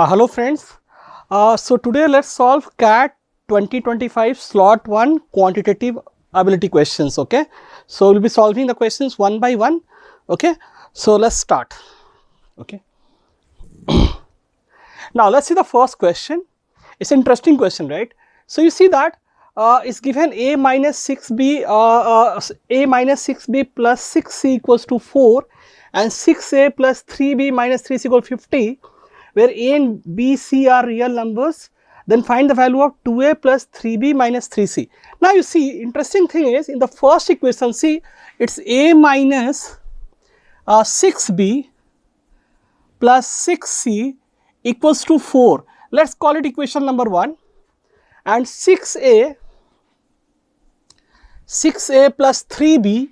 Hello friends. So today let's solve CAT 2025 Slot 1 quantitative ability questions. Okay, so we'll be solving the questions one by one. Okay, so let's start. Okay, now let's see the first question. It's an interesting question, right? So you see that it's given a minus 6b plus 6c equals to 4 and 6a plus 3b minus 3c equals 50, where a and b, c are real numbers. Then find the value of 2a plus 3b minus 3c. Now you see, interesting thing is, in the first equation, see, it's a minus 6b plus 6c equals to 4. Let's call it equation number 1. And 6a plus 3b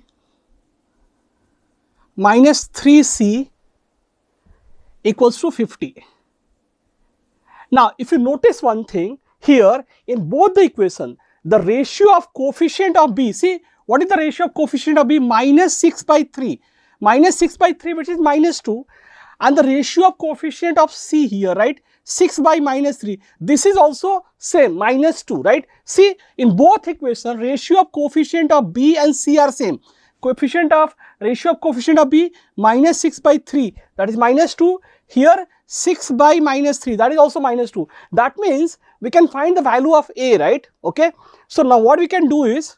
minus 3c equals to 50. Now, if you notice one thing here, in both the equation, the ratio of coefficient of b, see, what is the ratio of coefficient of b? Minus 6 by 3, minus 6 by 3, which is minus 2, and the ratio of coefficient of c here, right, 6 by minus 3, this is also same, minus 2, right. See, in both equations, ratio of coefficient of b and c are same. Ratio of coefficient of b minus 6 by 3, that is minus 2, here 6 by minus 3, that is also minus 2. That means we can find the value of a, right. Okay, so now what we can do is,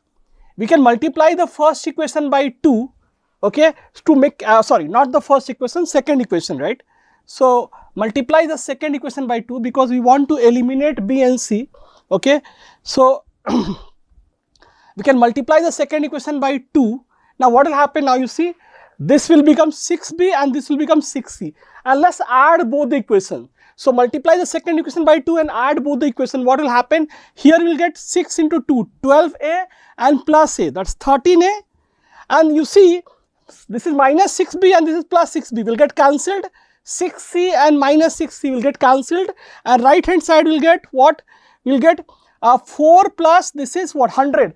we can multiply the first equation by 2, okay, to make, sorry, not the first equation, second equation, right. So multiply the second equation by 2 because we want to eliminate b and c, okay. So we can multiply the second equation by 2. Now what will happen? Now you see, this will become 6b and this will become 6c, and let's add both the equations. So multiply the second equation by 2 and add both the equation. What will happen? Here we will get 6 into 2, 12a and plus a, that's 13a, and you see, this is minus 6b and this is plus 6b, will get cancelled. 6c and minus 6c will get cancelled, and right hand side will get what? We will get 4 plus this is what? 100,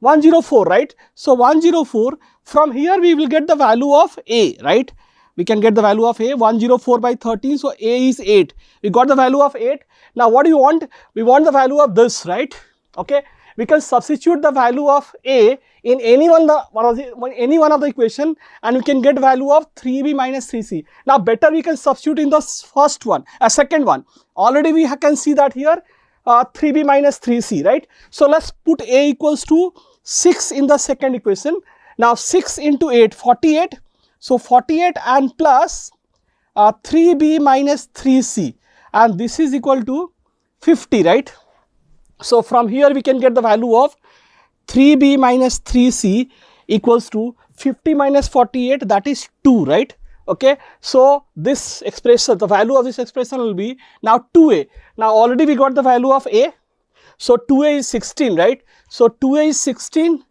104, right. So 104, from here we will get the value of a, right. We can get the value of a, 104 by 13, so a is 8. We got the value of 8. Now what do you want? We want the value of this, right. Okay, we can substitute the value of a in any one of the equation, and we can get value of 3b minus 3c. Now better we can substitute in the first one, second one. Already we can see that here 3b minus 3c, right. So let's put a equals to 6 in the second equation. Now 6 into 8, 48. So 48 and plus 3b minus 3c, and this is equal to 50, right. So from here we can get the value of 3b minus 3c equals to 50 minus 48, that is 2, right. Okay, so this expression, the value of this expression will be now 2a. Now already we got the value of a, so 2a is 16, right. So 2a is 16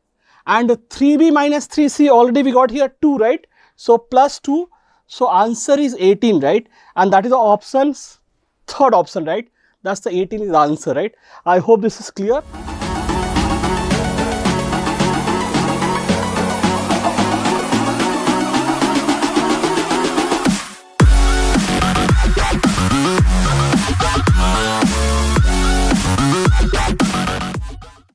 and 3b minus 3c already we got here 2, right. So plus 2, so answer is 18, right, and that is the options, third option, right. That's the 18 is the answer, right. I hope this is clear.